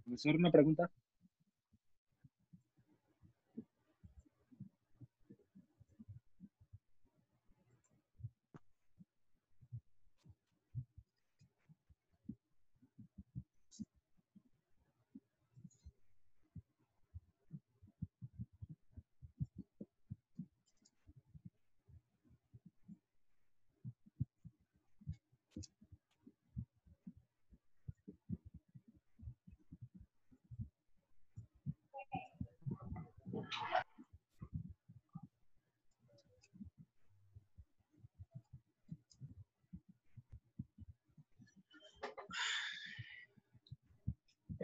Profesor, una pregunta.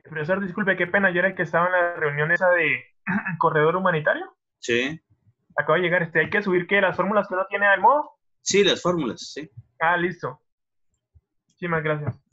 Profesor, disculpe, qué pena, yo era el que estaba en la reunión esa de corredor humanitario. Sí. Acabo de llegar, hay que subir que las fórmulas que uno tiene al modo. Sí, las fórmulas, sí. Ah, listo. Muchísimas gracias.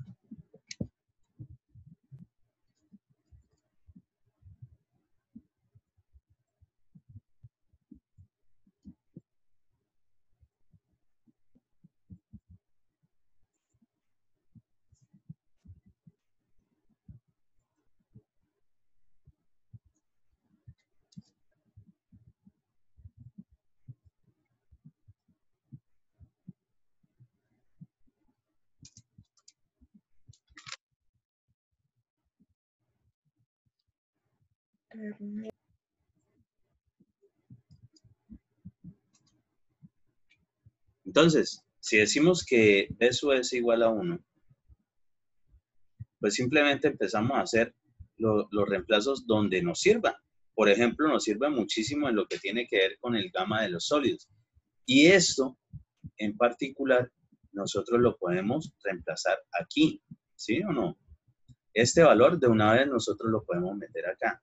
Entonces, si decimos que eso es igual a 1, pues simplemente empezamos a hacer los reemplazos donde nos sirva. Por ejemplo, nos sirve muchísimo en lo que tiene que ver con el gamma de los sólidos. Y esto, en particular, nosotros lo podemos reemplazar aquí, ¿sí o no? Este valor de una vez nosotros lo podemos meter acá.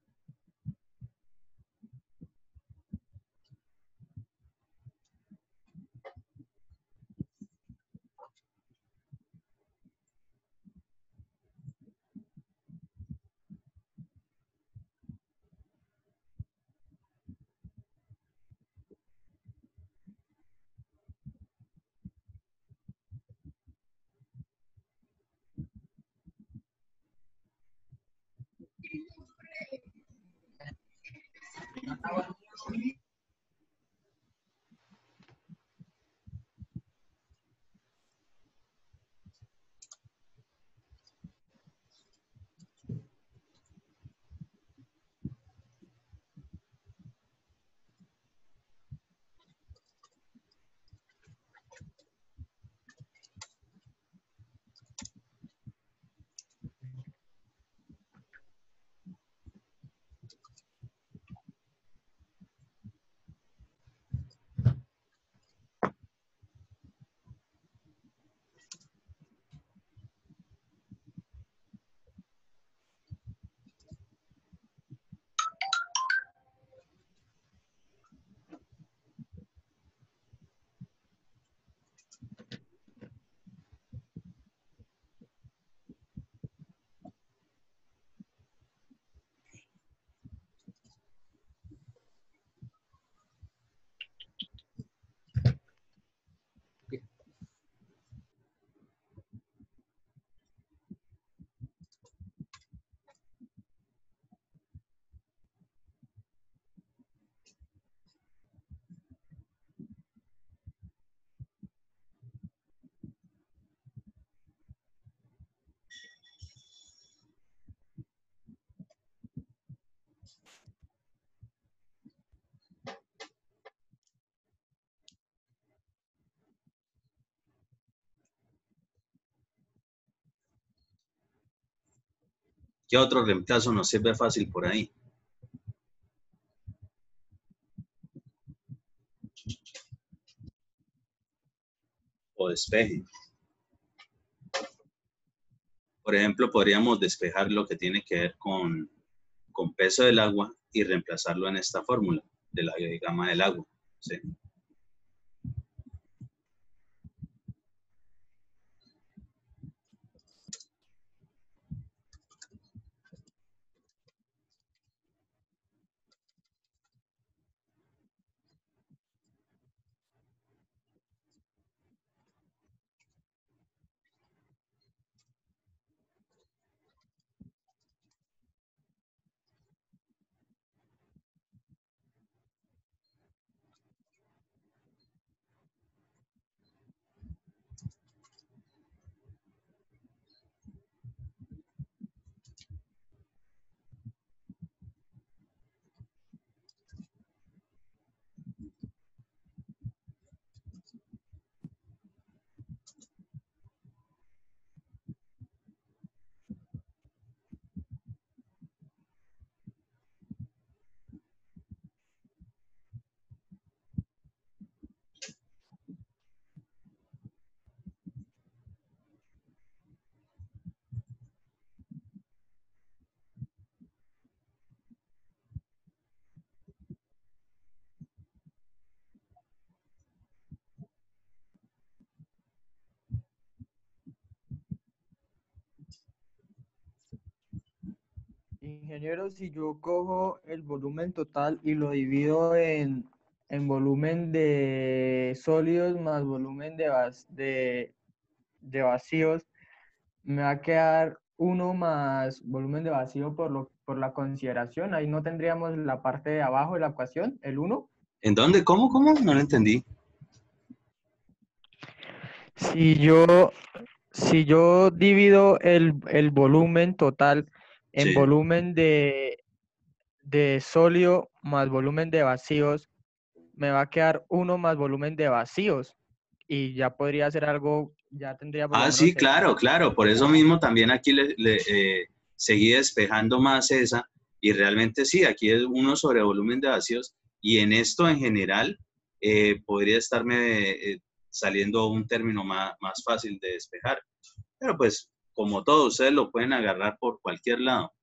¿Qué otro reemplazo nos sirve fácil por ahí? O despeje. Por ejemplo, podríamos despejar lo que tiene que ver con peso del agua y reemplazarlo en esta fórmula de la gama del agua. ¿Sí? Ingeniero, si yo cojo el volumen total y lo divido en volumen de sólidos más volumen de vacíos, me va a quedar uno más volumen de vacío por la consideración. Ahí no tendríamos la parte de abajo de la ecuación, el uno. ¿En dónde? ¿Cómo? ¿Cómo? No lo entendí. Si yo, si yo divido el volumen total en Sí. volumen de sólido más volumen de vacíos, me va a quedar uno más volumen de vacíos y ya podría ser algo, ya tendría por lo Ah, menos sí, claro, claro. Por eso mismo también aquí seguí despejando más esa y realmente sí, aquí es uno sobre volumen de vacíos y en esto en general podría estarme saliendo un término más fácil de despejar. Pero pues como todo, ustedes lo pueden agarrar por cualquier lado.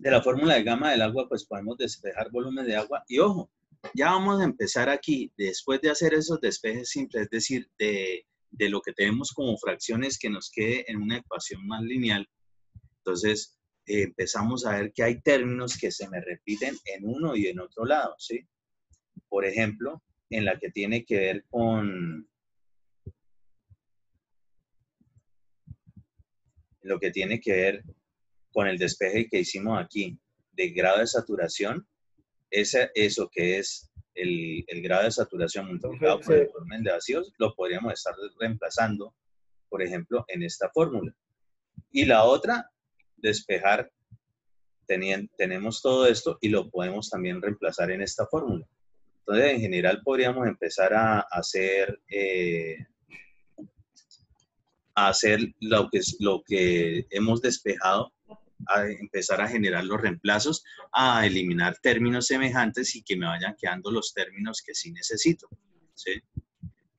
de la fórmula de gama del agua, pues podemos despejar volumen de agua. Y ojo, ya vamos a empezar aquí, después de hacer esos despejes simples, es decir, de lo que tenemos como fracciones que nos quede en una ecuación más lineal. Entonces, empezamos a ver que hay términos que se me repiten en uno y en otro lado, ¿sí? Por ejemplo, en la que tiene que ver con lo que tiene que ver con el despeje que hicimos aquí de grado de saturación, eso que es el grado de saturación multiplicado por el volumen de vacíos, lo podríamos estar reemplazando, por ejemplo, en esta fórmula. Y la otra, despejar, tenemos todo esto y lo podemos también reemplazar en esta fórmula. Entonces, en general, podríamos empezar a hacer lo que hemos despejado, a empezar a generar los reemplazos, a eliminar términos semejantes y que me vayan quedando los términos que sí necesito. ¿Sí?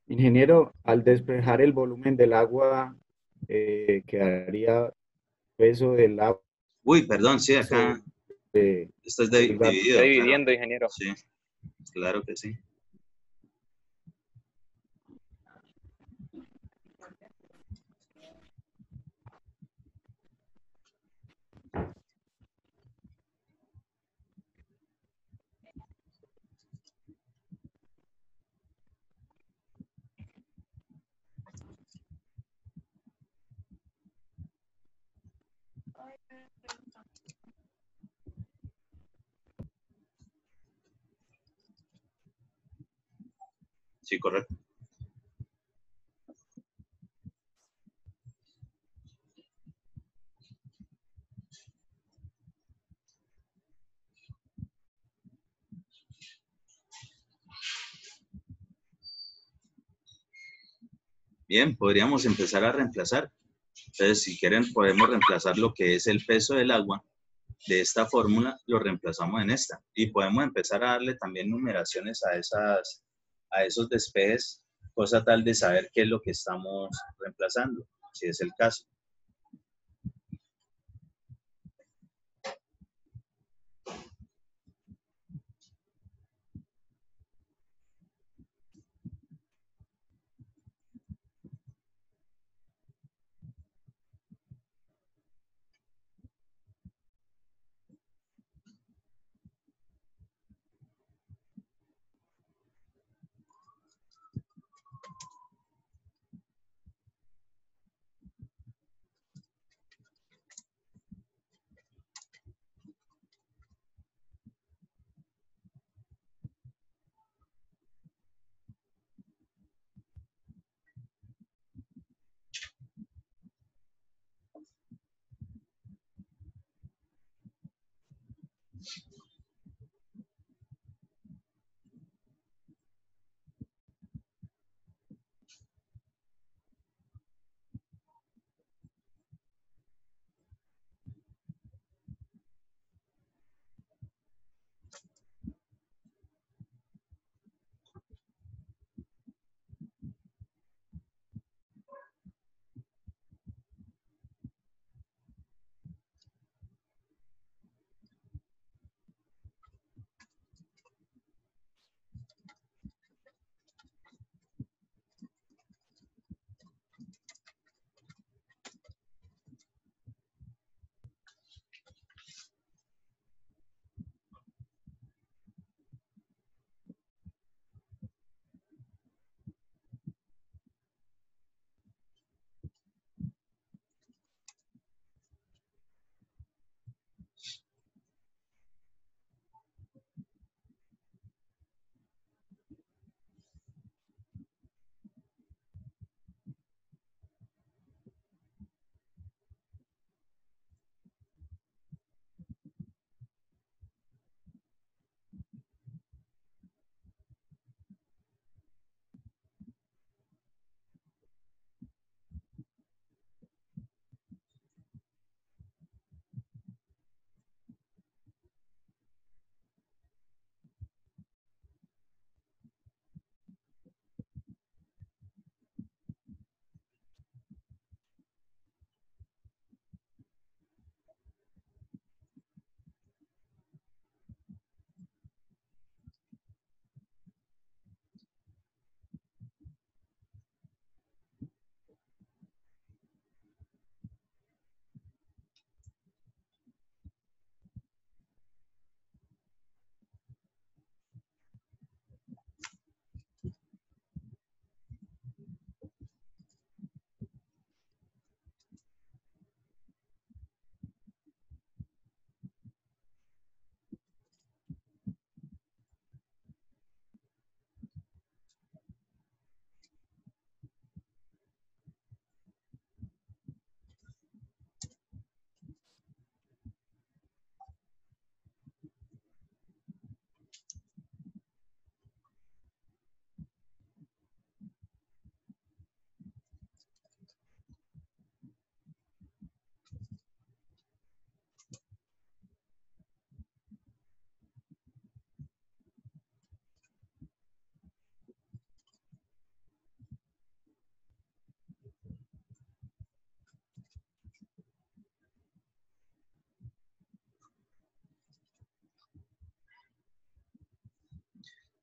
Ingeniero, al despejar el volumen del agua, quedaría peso del agua. Uy, perdón, sí, acá esto es dividido. Está dividiendo, ingeniero. Sí, claro que sí. Sí, correcto. Bien, podríamos empezar a reemplazar. Entonces, si quieren, podemos reemplazar lo que es el peso del agua de esta fórmula, lo reemplazamos en esta. Y podemos empezar a darle también numeraciones a esos despejes, cosa tal de saber qué es lo que estamos reemplazando, si es el caso.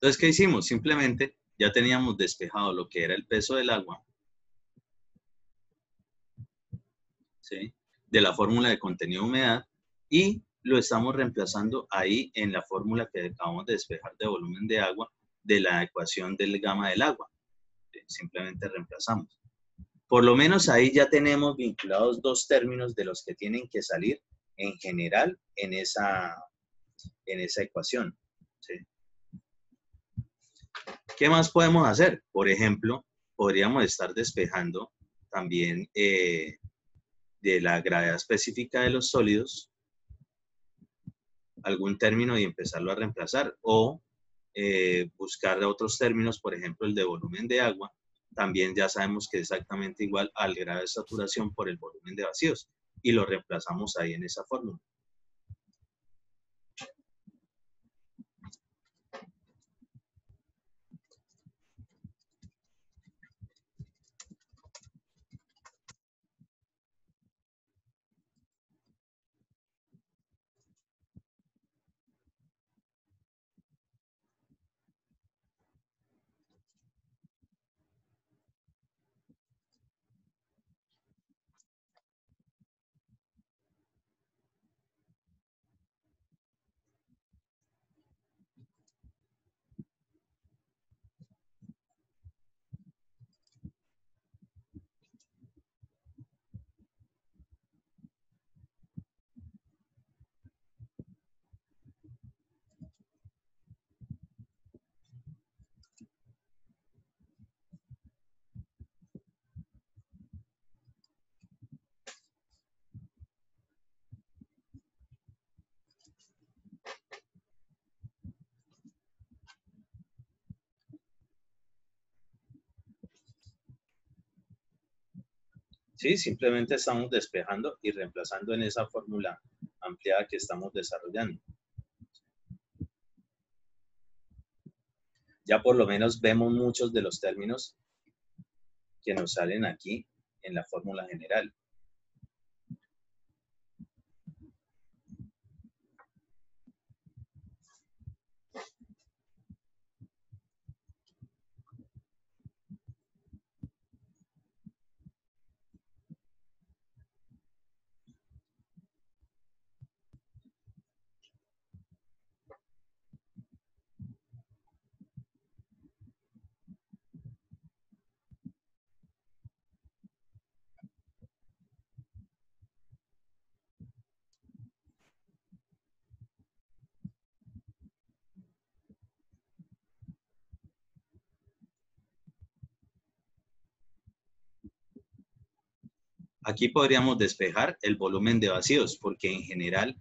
Entonces, ¿qué hicimos? Simplemente ya teníamos despejado lo que era el peso del agua, ¿sí? De la fórmula de contenido de humedad y lo estamos reemplazando ahí en la fórmula que acabamos de despejar de volumen de agua de la ecuación del gamma del agua. Simplemente reemplazamos. Por lo menos ahí ya tenemos vinculados dos términos de los que tienen que salir en general en esa ecuación, ¿sí? ¿Qué más podemos hacer? Por ejemplo, podríamos estar despejando también de la gravedad específica de los sólidos algún término y empezarlo a reemplazar o buscar otros términos, por ejemplo, el de volumen de agua. También ya sabemos que es exactamente igual al grado de saturación por el volumen de vacíos y lo reemplazamos ahí en esa fórmula. Sí, simplemente estamos despejando y reemplazando en esa fórmula ampliada que estamos desarrollando. Ya por lo menos vemos muchos de los términos que nos salen aquí en la fórmula general. Aquí podríamos despejar el volumen de vacíos, porque en general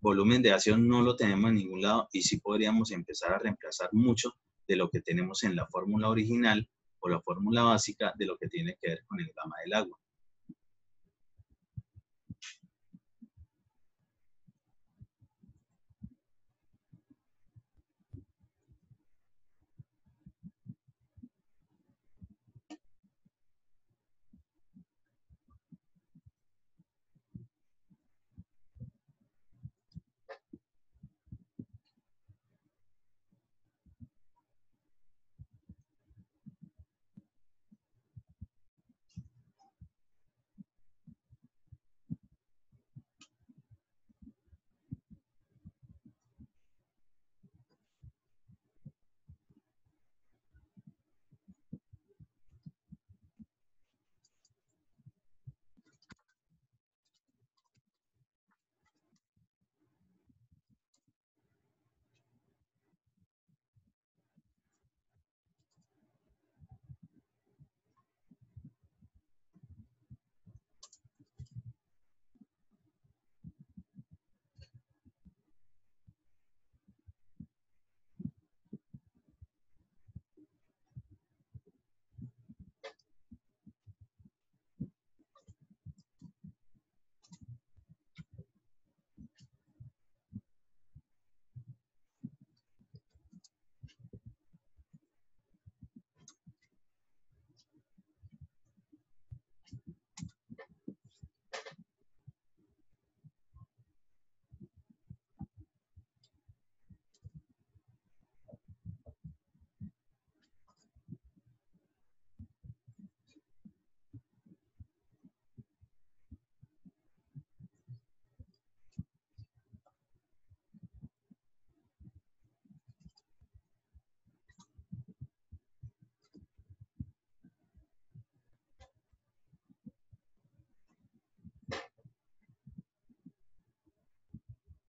volumen de vacíos no lo tenemos en ningún lado y sí podríamos empezar a reemplazar mucho de lo que tenemos en la fórmula original o la fórmula básica de lo que tiene que ver con el gamma del agua.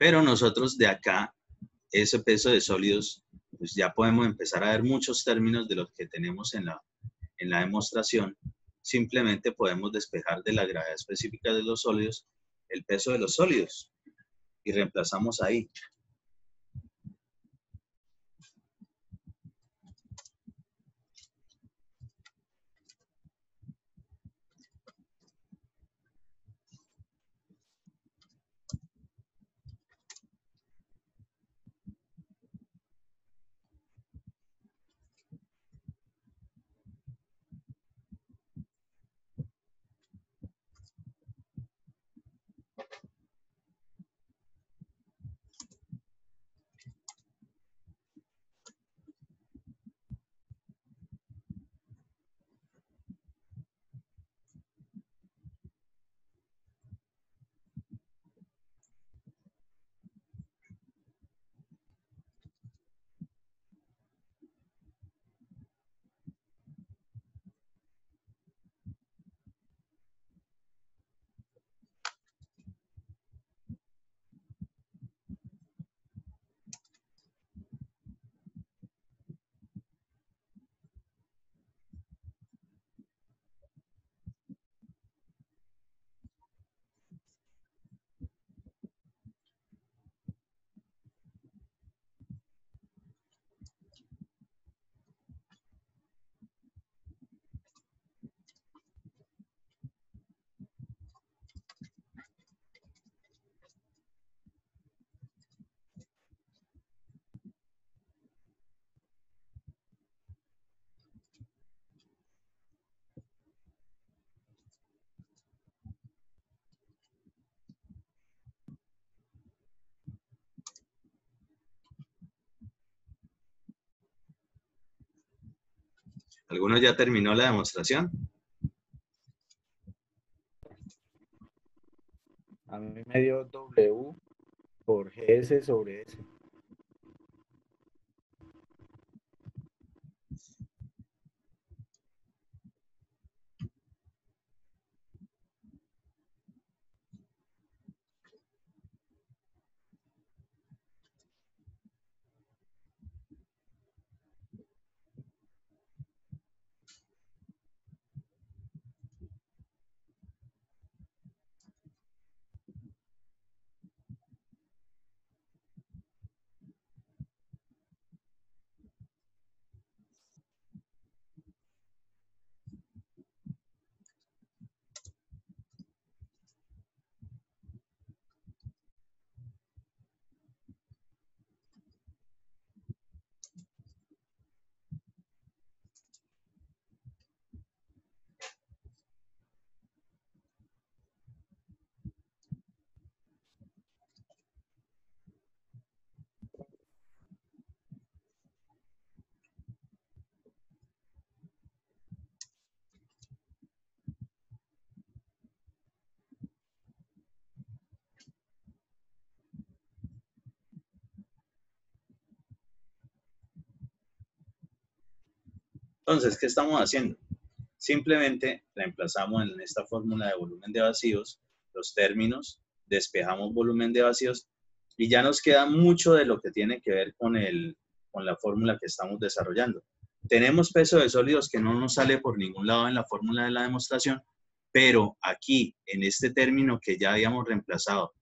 Pero nosotros de acá, ese peso de sólidos, pues ya podemos empezar a ver muchos términos de los que tenemos en la demostración. Simplemente podemos despejar de la gravedad específica de los sólidos el peso de los sólidos y reemplazamos ahí. ¿Alguno ya terminó la demostración? A mí me dio W por GS sobre S. Entonces, ¿qué estamos haciendo? Simplemente reemplazamos en esta fórmula de volumen de vacíos los términos, despejamos volumen de vacíos y ya nos queda mucho de lo que tiene que ver con la fórmula que estamos desarrollando. Tenemos peso de sólidos que no nos sale por ningún lado en la fórmula de la demostración, pero aquí, en este término que ya habíamos reemplazado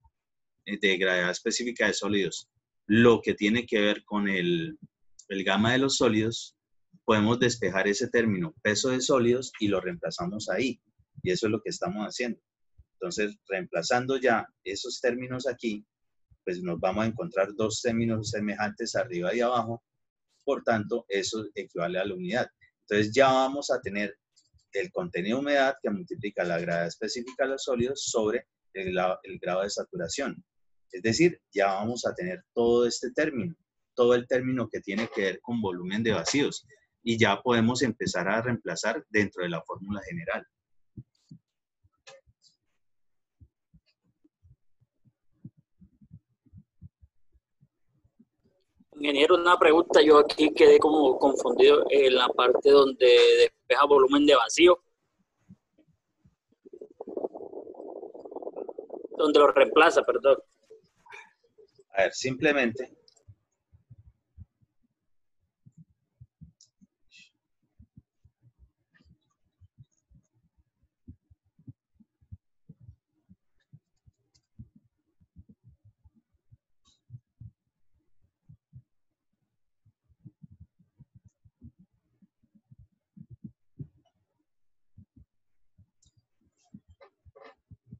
de gravedad específica de sólidos, lo que tiene que ver con el gamma de los sólidos, podemos despejar ese término peso de sólidos y lo reemplazamos ahí. Y eso es lo que estamos haciendo. Entonces, reemplazando ya esos términos aquí, pues nos vamos a encontrar dos términos semejantes arriba y abajo. Por tanto, eso equivale a la unidad. Entonces, ya vamos a tener el contenido de humedad que multiplica la gravedad específica de los sólidos sobre el grado de saturación. Es decir, ya vamos a tener todo este término, todo el término que tiene que ver con volumen de vacíos. Y ya podemos empezar a reemplazar dentro de la fórmula general. Ingeniero, una pregunta. Yo aquí quedé como confundido en la parte donde despeja volumen de vacío. Donde lo reemplaza, perdón. A ver, simplemente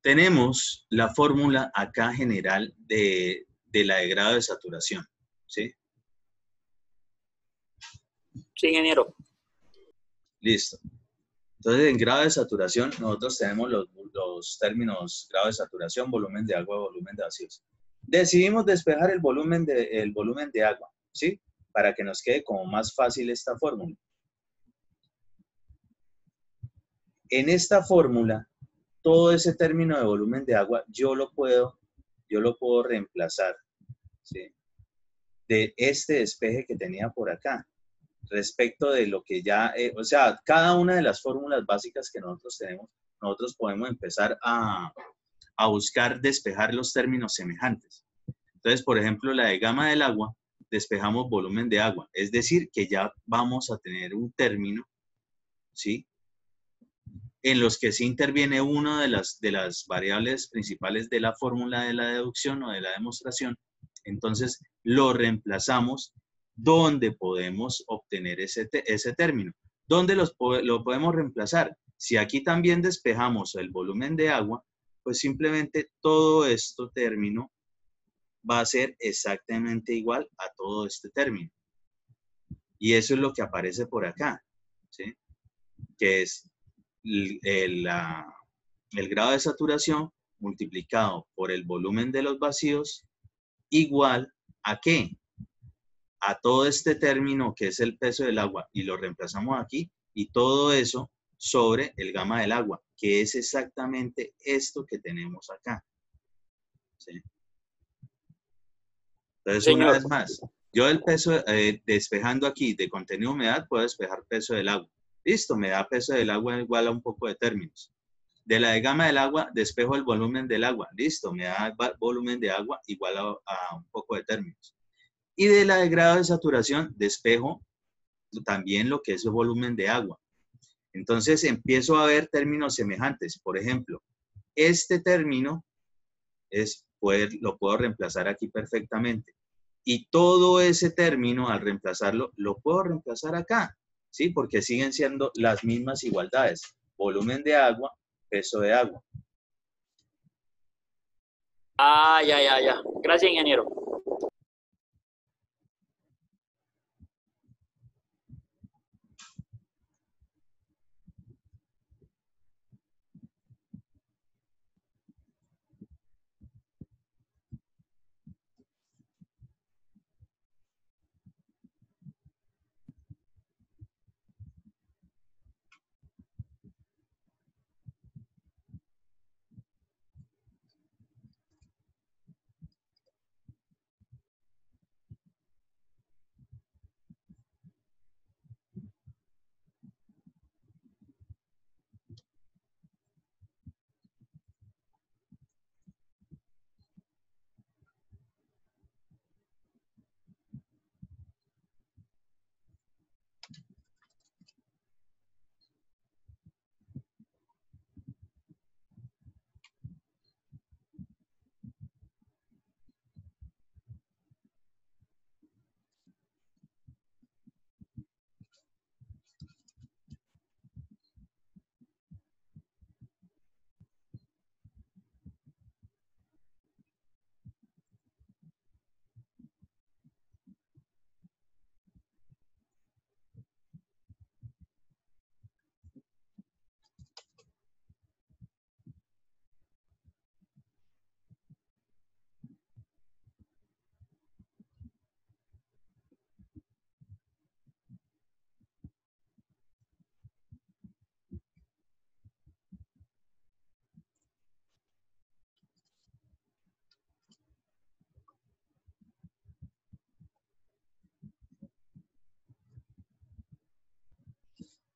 tenemos la fórmula acá general de la de grado de saturación, ¿sí? Sí, ingeniero. Listo. Entonces, en grado de saturación, nosotros tenemos los términos grado de saturación, volumen de agua, volumen de vacíos. Decidimos despejar el volumen de agua, ¿sí? Para que nos quede como más fácil esta fórmula. En esta fórmula, todo ese término de volumen de agua, yo lo puedo reemplazar, ¿sí? De este despeje que tenía por acá, respecto de lo que ya, o sea, cada una de las fórmulas básicas que nosotros tenemos, nosotros podemos empezar a buscar despejar los términos semejantes. Entonces, por ejemplo, la de gama del agua, despejamos volumen de agua, es decir, que ya vamos a tener un término, ¿sí? En los que sí interviene una de las variables principales de la fórmula de la deducción o de la demostración. Entonces, lo reemplazamos donde podemos obtener ese término. ¿Dónde lo podemos reemplazar? Si aquí también despejamos el volumen de agua, pues simplemente todo este término va a ser exactamente igual a todo este término. Y eso es lo que aparece por acá, ¿sí? Que es el grado de saturación multiplicado por el volumen de los vacíos igual a ¿qué? A todo este término que es el peso del agua y lo reemplazamos aquí y todo eso sobre el gamma del agua, que es exactamente esto que tenemos acá, ¿sí? Entonces, Señor. una vez más, yo el peso, despejando aquí de contenido de humedad, puedo despejar peso del agua. Listo, me da peso del agua igual a un poco de términos. De la de gama del agua, despejo el volumen del agua. Listo, me da volumen de agua igual a un poco de términos. Y de la de grado de saturación, despejo también lo que es el volumen de agua. Entonces, empiezo a ver términos semejantes. Por ejemplo, este término lo puedo reemplazar aquí perfectamente. Y todo ese término, al reemplazarlo, lo puedo reemplazar acá, ¿sí? Porque siguen siendo las mismas igualdades. Volumen de agua, peso de agua. Ah, ya. Gracias, ingeniero.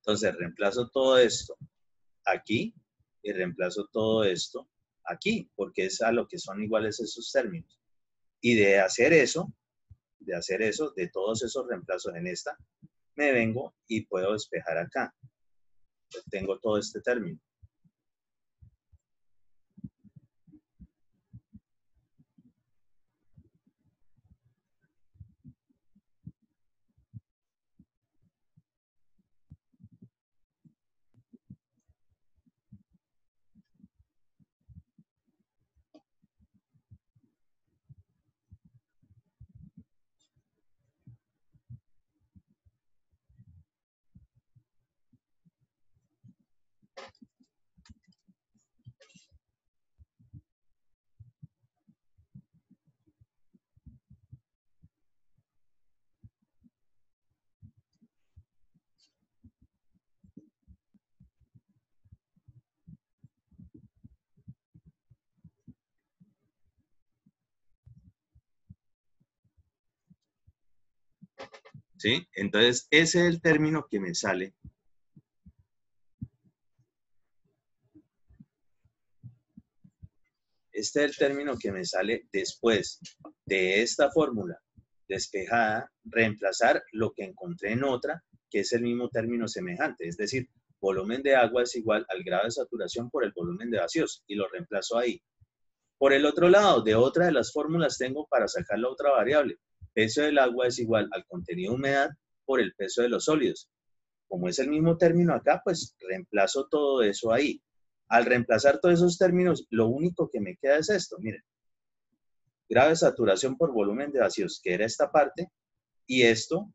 Entonces, reemplazo todo esto aquí y reemplazo todo esto aquí, porque es a lo que son iguales esos términos. Y de hacer eso, de todos esos reemplazos en esta, me vengo y puedo despejar acá. Tengo todo este término. ¿Sí? Entonces, ese es el término que me sale. Este es el término que me sale después de esta fórmula despejada, reemplazar lo que encontré en otra, que es el mismo término semejante. Es decir, volumen de agua es igual al grado de saturación por el volumen de vacíos, y lo reemplazo ahí. Por el otro lado, de otra de las fórmulas tengo para sacar la otra variable. Peso del agua es igual al contenido de humedad por el peso de los sólidos. Como es el mismo término acá, pues reemplazo todo eso ahí. Al reemplazar todos esos términos, lo único que me queda es esto, miren. Grado de saturación por volumen de vacíos, que era esta parte, y esto,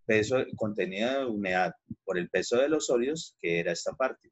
peso, contenido de humedad por el peso de los sólidos, que era esta parte.